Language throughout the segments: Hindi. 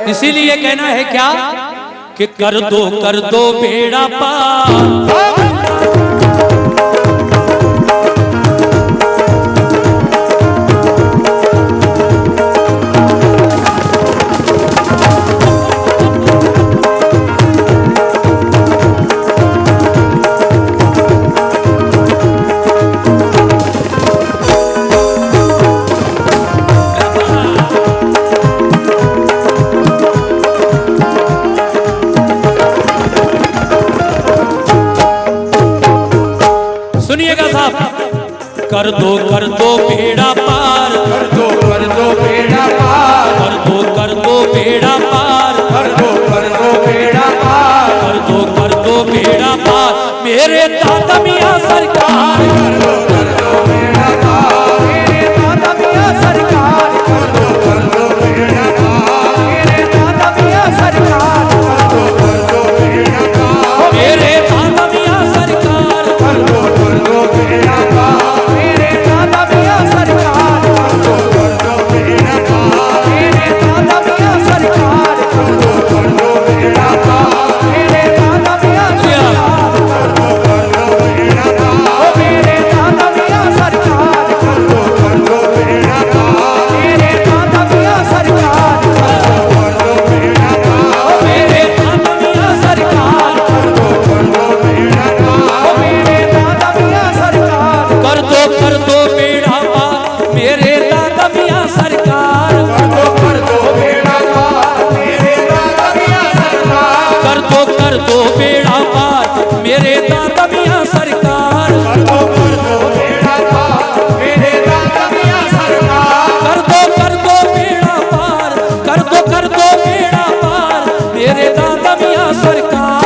इसीलिए कहना है क्या कि कर दो बेड़ा पार। कर दो बेड़ा पार, कर दो बेड़ा पार, कर दो बेड़ा पार, कर दो बेड़ा पार, कर दो बेड़ा पार मेरे दादा मियां सरकार। कर दो बेड़ा पार मेरे दादा मियां सरकार, कर दो बेड़ा पार मेरे दादा मियां सरकार, कर दो बेड़ा पार मेरे दादा मियां सरकार, कर दो बेड़ा पार मेरे दादा मियां सरकार, कर दो बेड़ा पार मेरे दादा मियां सरकार, कर दो बेड़ा पार मेरे दादा मियां सरकार, कर दो बेड़ा पार मेरे दादा मियां सरकार, कर दो बेड़ा पार मेरे दादा मियां सरकार, कर दो बेड़ा पार मेरे दादा मियां सरकार, कर दो बेड़ा पार मेरे दादा मियां सरकार, कर दो बेड़ा पार मेरे दादा मियां सरकार, कर दो बेड़ा पार मेरे दादा मियां सरकार, कर दो बेड़ा पार मेरे दादा मियां सरकार, कर दो बेड़ा पार मेरे दादा मियां सरकार, कर दो बेड़ा पार, कर दो बेड़ा पार मेरे दादा मियां सरकार।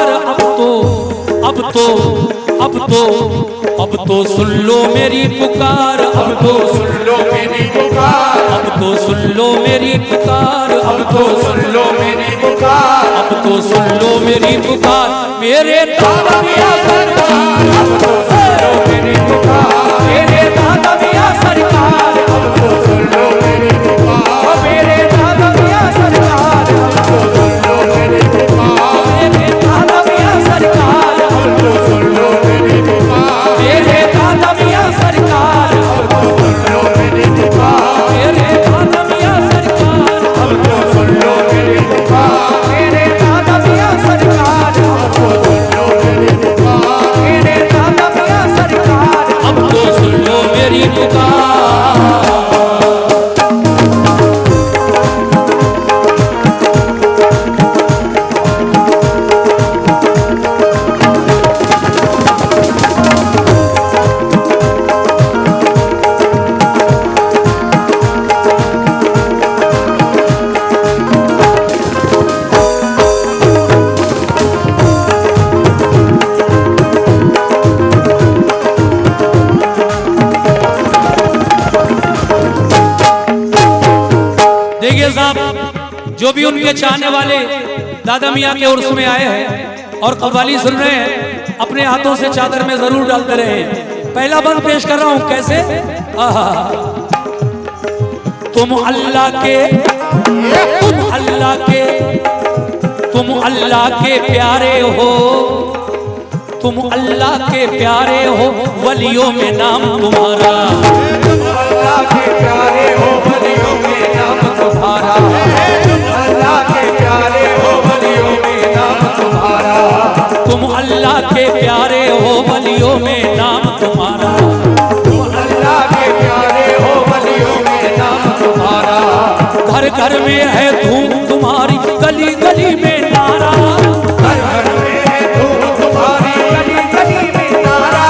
अब तो सुन लो मेरी पुकार, अब तो सुन लो मेरी पुकार, अब तो सुन लो मेरी पुकार, अब तो सुन लो मेरी पुकार, अब तो सुन लो मेरी पुकार मेरे दादा मियां सरकार, अब तो सुन लो मेरी पुकार मेरे दादा मियां सरकार, अब तो सुन लो मेरी पुकार मेरे दादा मियां सरकार, अब तो सुन लो मेरी पुकार मेरे दादा मियां सरकार, अब तो सुन लो मेरी पुकार मेरे दादा मियां सरकार, अब तो सुन लो मेरी पुकार मेरे दादा मियां सरकार, अब तो सुन लो मेरी पुकार मेरे दादा मियां सरकार, अब तो सुन लो मेरी पुकार मेरे दादा मियां सरकार, अब तो सुन लो मेरी पुकार। देखिए साहब, जो भी उनके चाहने वाले दादा मियां के उर्स में आए हैं और कव्वाली सुन रहे हैं, अपने हाथों से चादर में जरूर डालते रहे। पहला बंद पेश कर रहा हूं, कैसे? आहा, तुम अल्लाह के, तुम अल्लाह के, तुम अल्लाह के प्यारे हो, तुम अल्लाह के प्यारे हो, वलियों में नाम तुम्हारा, अल्लाह के प्यारे हो वलियों में नाम तुम्हारा, अल्लाह के प्यारे हो वलियों में नाम तुम्हारा, तुम अल्लाह के प्यारे हो, वलियों में नाम तुम्हारा, तुम अल्लाह के प्यारे हो वलियों में नाम तुम्हारा, घर घर में है धूम तुम्हारी, गली गली में नारा, घर घर में है धूम तुम्हारी, गली गली में नारा,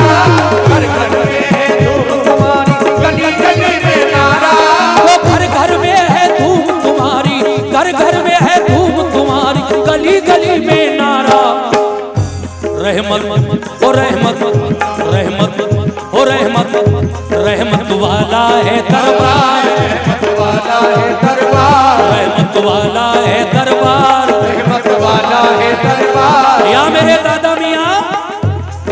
घर घर में है धूम तुम्हारी, गली गली में नारा, वो घर घर में है धूम तुम्हारी, घर घर में है धूम तुम्हारी, गली गली में नारा। रहमत ओ रहमत, रहमत ओ रहमत, रहमत वाला है दरबार, रहमत वाला है दरबार, रहमत वाला है दरबार, रहमत वाला है दरबार, या मेरे दादा मियां,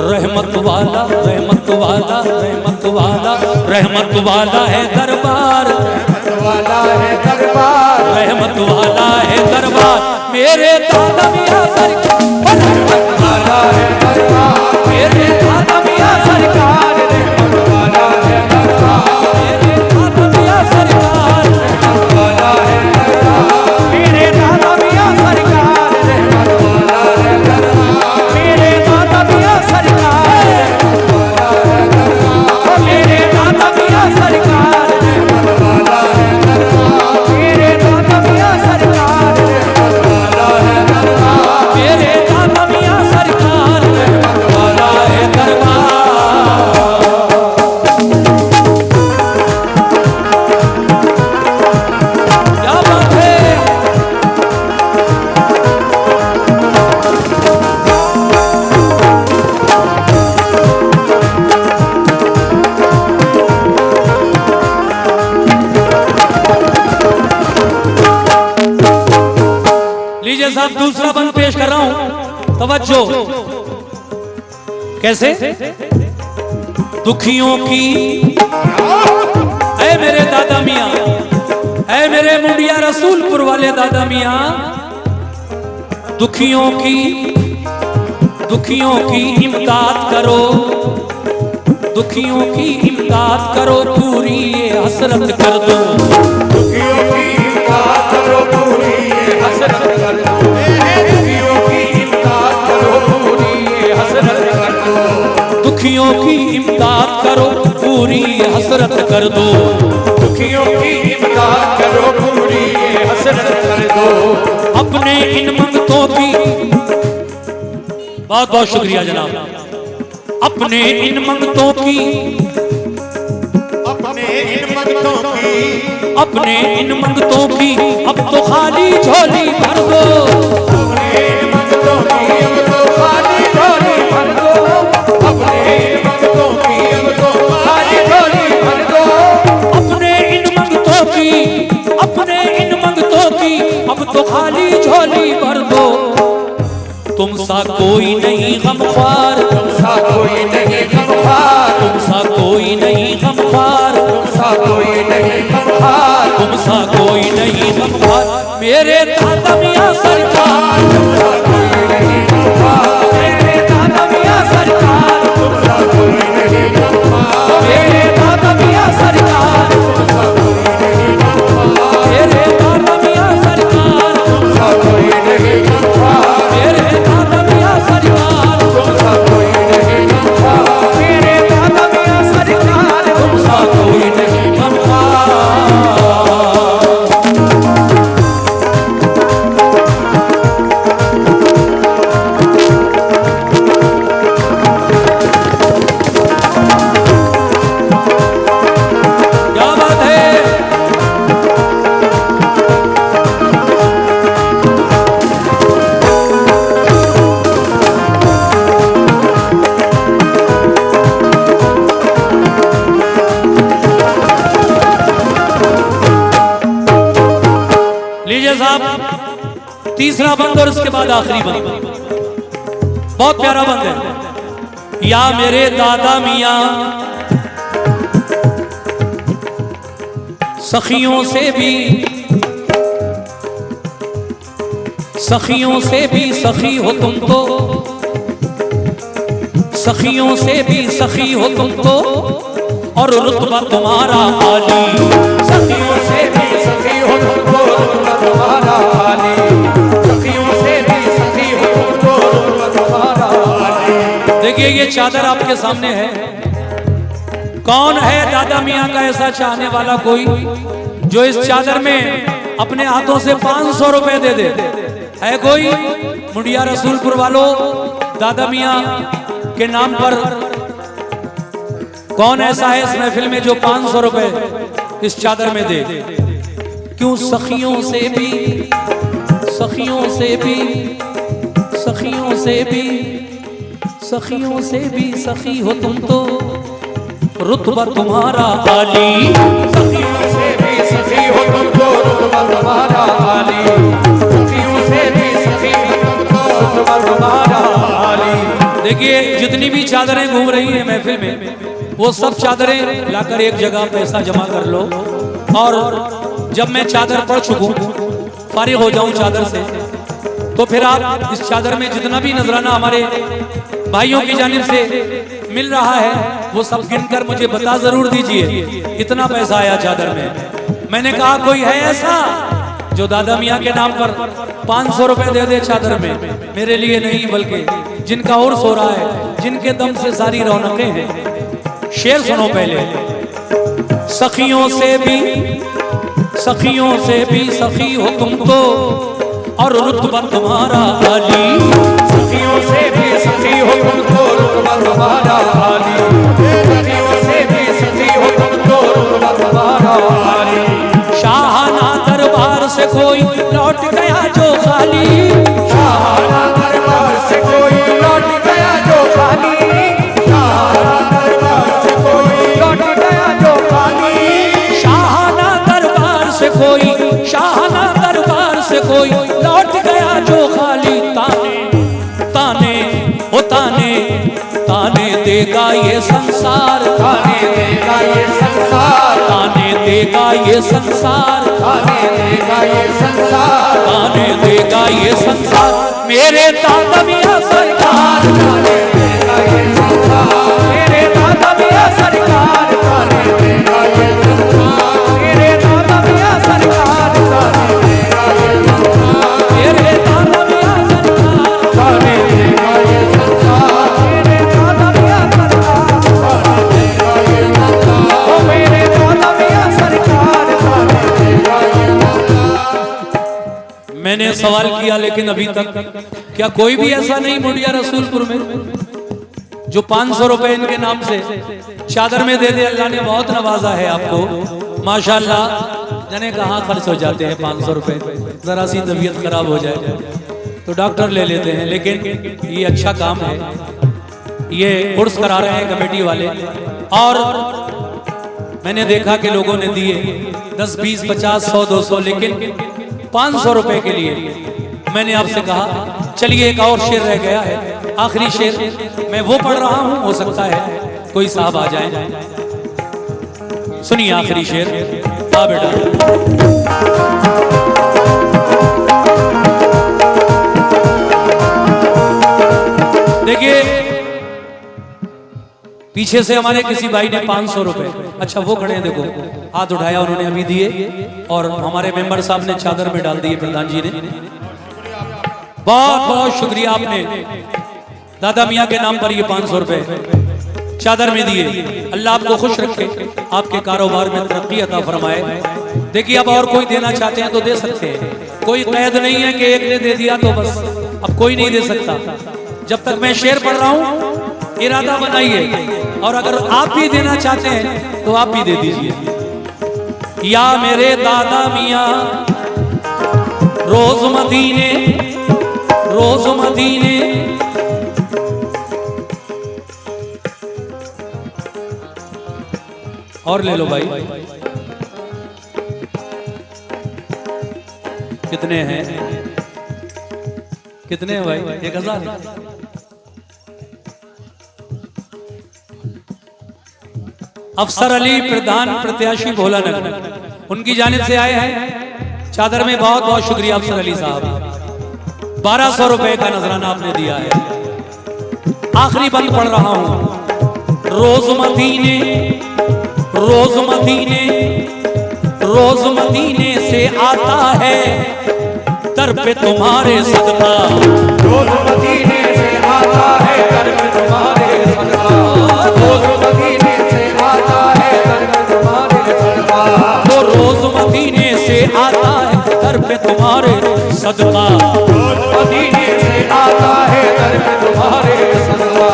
रहमत वाला, रहमत वाला, रहमत वाला, रहमत वाला है दरबार, रहमत वाला है दरबार, रहमत वाला है दरबार। दरबार मेरे दादा मियां सरकार वाला है दरबार मेरे दादा मियां सरकार रहमत वाला है दरबार मेरे दादा मियां सरकार वाला है दरबार मेरे दादा मियां सरकार रहमत वाला है दरबार मेरे दादा मियां सरकार मेरे दादा मियां सरकार वाला है दरबार मेरे दादा मियां सरकार वाला है दरबार मेरे दादा मियां सरकार वाला है दरबार क्या बात है लीजिए साहब दूसरा बंद पेश कर रहा हूं तवज्जो कैसे दुखियों की ऐ मेरे दादा मियां ऐ मेरे मुंडिया रसूलपुर वाले दादा मियां दुखियों की इमदाद करो दुखियों की इमदाद करो पूरी ये हसरत कर दो दुखियों की इमदाद करो पूरी ये हसरत कर दो दुखियों की इमदाद करो पूरी ये हसरत कर दो दुखियों की इमदाद करो पूरी ये हसरत कर दो दुखियों की इमदाद करो पूरी ये हसरत कर दो अपने इन मंगतों की बहुत बहुत शुक्रिया जनाब अपने इन मंगतों की अपने इन मंगतों की अपने इन मंगतों की अब तो खाली झोली भर दो अपने इन मंगतों की अब तो खाली झोली भर दो अपने इन मंगतों की अब तो खाली झोली भर दो अपने इन मंगतों की अपने इन मंगतों की अब तो खाली झोली भर दो तुम सा कोई नहीं गमख्वार सा कोई नहीं गमख्वार तुम सा कोई नहीं गमख्वार सा कोई नहीं गमख्वार तुम सा कोई नहीं गमख्वार मेरे दादा मियां सरकार सा कोई नहीं गमख्वार मेरे दादा मियां सरकार सा कोई नहीं गमख्वार मेरे दादा मियां सरकार सा कोई नहीं गमख्वार मेरे दादा मियां सरकार सा कोई नहीं गमख्वार मेरे दादा मियां सरकार सा कोई नहीं गमख्वार मेरे दादा मियां सरकार तुम सा कोई नहीं गमख्वार क्या बात है लीजिए साहब तीसरा बंद और उसके बाद आखिरी बंद बहुत प्यारा बंद है या मेरे दादा मियां सखियों से भी सखी हो तुम तो सखियों से भी सखी हो तुम तो और रुतबा तुम्हारा आली सखियों से भी सखी हो तुमको रुतबा तुम्हारा आली सखियों से भी सखी हो तुमको रुतबा तुम्हारा आली देखिए ये चादर आपके सामने है कौन है दादा मियां का ऐसा चाहने वाला कोई जो इस चादर में अपने हाथों से 500 रुपए दे दे है कोई मुंडिया रसूलपुर वालों दादा मियां के नाम पर कौन ऐसा है इस महफिल में जो 500 रुपए इस चादर में दे क्यों सखियों से भी सखियों से भी सखियों से भी सखियों से भी सखी हो तुम तो रुतबा तुम्हारा आली सखियों से भी सखी हो तुमको रुतबा तुम्हारा आली सखियों से भी सखी हो तुमको रुतबा तुम्हारा आली देखिए जितनी भी चादरें घूम रही हैं महफिल में वो सब चादरें लाकर एक जगह पैसा जमा कर लो और जब मैं चादर पढ़ चुकूं फारिग हो जाऊं चादर से, तो फिर आप इस चादर में जितना भी नजराना हमारे भाइयों की जानिब से मिल रहा है वो सब गिनकर मुझे बता जरूर दीजिए कितना पैसा आया चादर में। मैंने कहा कोई है ऐसा जो दादा मियाँ के नाम पर 500 रुपए दे दे चादर में? मेरे लिए नहीं बल्कि जिनका उर्स हो रहा है, जिनके दम से सारी रौनकें हैं। शेर सुनो पहले। सखियों से भी सखी हो तुम तो और रुतबा तुम्हारा आली। सखियों से भी सखी हो तुम तो रुतबा तुम्हारा आली। सखियों से भी सखी हो तुम तो रुतबा तुम्हारा आली। शाहाना दरबार से कोई लौट गया जो खाली। शाहाना दरबार से कोई लौट गया जो खाली। शाहाना दरबार से कोई लौट गया जो खाली। शाहाना दरबार से कोई लौट गया जो खाली। ताने देगा ये संसार। ताने देगा ये संसार। ताने देगा ये संसार। ताने देगा ये संसार। ताने देगा ये संसार। मेरे दादा मियाँ सरकार। ताने देगा ये संसार। मेरे दादा मियाँ सरकार। ताने देगा ये संसार। मेरे दादा मियाँ सरकार। ताने देगा ये संसार। मेरे दादा मियाँ सरकार। ताने देगा ये संसार। मेरे दादा मियाँ सरकार। ताने देगा ये संसार। ओ मेरे दादा मियाँ सरकार। ताने देगा ये संसार। मैंने सवाल किया लेकिन अभी तक क्या कोई भी ऐसा नहीं मुड़िया रसूलपुर में जो 500 रुपए इनके नाम से चादर में दे दे? अल्लाह ने बहुत नवाजा है आपको माशाल्लाह। जाने कहाँ खर्च हो जाते हैं 500 रुपए, जरा सी तबीयत खराब हो जाए तो डॉक्टर ले लेते हैं, लेकिन ये अच्छा काम है। ये उर्स करा रहे हैं कमेटी वाले और मैंने देखा कि लोगों ने दिए 10, 20, 50, 100, 200, लेकिन 500 रुपए के लिए मैंने आपसे कहा चलिए एक और शेर रह गया है, आखिरी शेर मैं वो पढ़ रहा हूं, हो सकता है कोई साहब आ जाए। सुनिए आखिरी शेर। हाँ बेटा, देखिए पीछे से हमारे किसी भाई ने 500 रुपए, अच्छा वो खड़े हैं देखो, हाथ उठाया उन्होंने अभी दिए और हमारे मेंबर साहब ने चादर में डाल दिए, प्रधान जी ने। बहुत बहुत शुक्रिया, आपने दादा मियाँ के नाम पर ये 500 रुपए चादर में दिए। अल्लाह आपको खुश रखे, आपके कारोबार में तरक्की अता फरमाए। देखिए अब और कोई देना चाहते हैं तो दे सकते हैं, कोई कैद नहीं है कि एक ने दे दिया तो बस अब कोई नहीं दे सकता। जब तक मैं शेर पढ़ रहा हूं इरादा बनाइए, और अगर आप भी देना चाहते हैं तो आप भी दे दीजिए। या मेरे दादा मियाँ रोज मदीने, रोज मदीने, और ले लो भाई, कितने हैं, कितने हैं भाई? 1000। अफसर अली प्रधान प्रत्याशी भोला नगर, उनकी जानिब से आए हैं चादर में। बहुत बहुत शुक्रिया अफसर अली साहब, 1200 रुपए का नजराना आपने दिया है। आखिरी बंद पढ़ रहा हूं। रोज मदीने, रोज मदीने, रोज मदीने से आता है दर पे तुम्हारे सदका। रोज मदीने से आता है दर पे तुम्हारे सदका। रोज मदीने से आता है दर पे तुम्हारे सदका। वो रोज मदीने से आता है दर पे तुम्हारे सदका। रोज मदीने से आता है दर पे तुम्हारे सदका।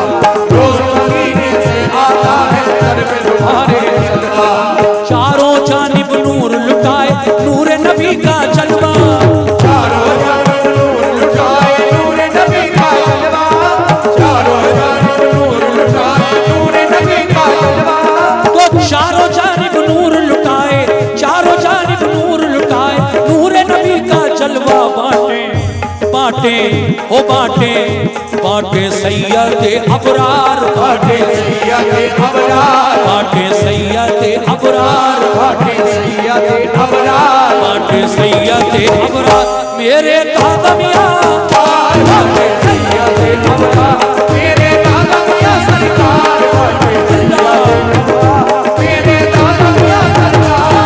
रोज मदीने से आता है दर पे तुम्हारे सदका। चारों जानिब नूर लुटाए, नूर नबी का जलवा। चारों जानिब नूर लुटाए, नूर नबी का जलवा। चारों जानिब नूर लुटाए, नूर नबी का जलवा। तो चारों जानिब नूर लुटाए, चारों जानिब नूर लुटाए, नूर नबी का जलवा बांटे, बाटे ओ बाटे बाटे सैयदे अबरार बाटे सैयदे अबरार बाटे सैयदे अबरार बाटे सैयदे अबरार बाटे सैयदे अबरार मेरे दादा मियां बाटे सैयदे अबरार मेरे दादा मियां सरकार बाटे सैयदे अबरार मेरे दादा मियां सरकार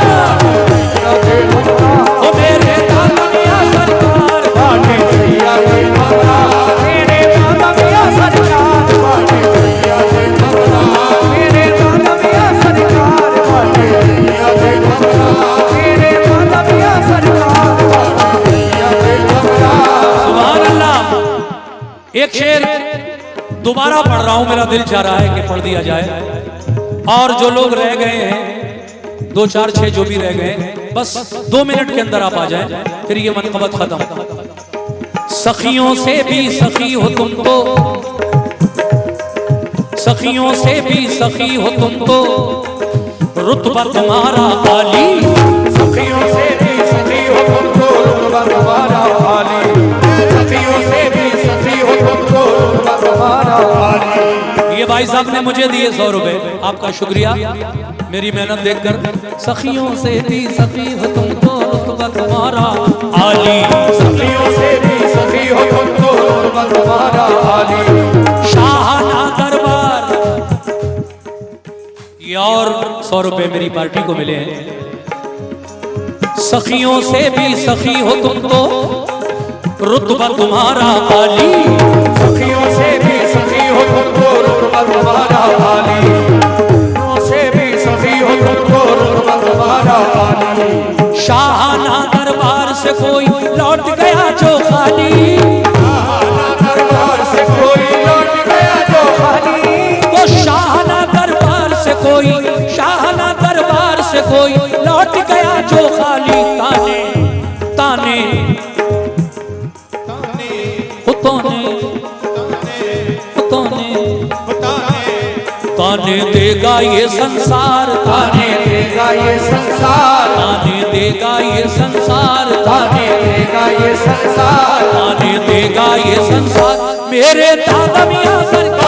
ओ मेरे दादा मियां सरकार बाटे सैयदे अबरार मेरे दादा मियां सरकार बाटे सैयदे अबरार मेरे दादा मियां सरकार बाटे सैयदे अबरार मेरे दादा मियां सरकार बाटे सैयदे अबरार। सुभान अल्लाह। एक शेर दोबारा पढ़ रहा हूं, मेरा दिल चाह रहा है कि पढ़ दिया जाए। और जो लोग रह गए हैं 2 4 6 जो भी रह गए बस 2 मिनट के अंदर आप आ जाएं, फिर ये मनक़बत खत्म। सखियों से भी सखी हो तुम तो, सखियों से भी सखी हो तुम तो, रुतबा तुम्हारा आली। सखियों से भी सखी हो तुमको रुतबा तुम्हारा आली, सखियों से भी सखी हो तुमको रुतबा तुम्हारा आली। ये भाई साहब ने मुझे दिए 100 रुपए, आपका शुक्रिया मेरी मेहनत देखकर। सखियों से भी सखी हो तुमको रुतबा तुम्हारा आली, सखियों से भी सखी हो तुमको रुतबा तुम्हारा आली। शाहाना दरबार। ये और 100 रुपए मेरी पार्टी को मिले हैं। सखियों से भी सखी हो तुम तो, रुतबा तुम्हारा आली। सखियों से भी सखी हो तुमको रुतबा तुम्हारा आली, सखियों से भी सखी हो तुमको रुतबा तुम्हारा आली। शाहाना दरबार से कोई लौट गया जो खाली, दरबार से कोई लौट गया जो खाली, वो शाहाना दरबार से कोई, शाहाना दरबार से कोई लौट गया जो खाली। ताने ताने ताने देगा ये संसार, ताने देगा ये संसार, ताने देगा ये संसार, ताने देगा ये संसार, ताने देगा ये संसार मेरे दादा मियां सरकार।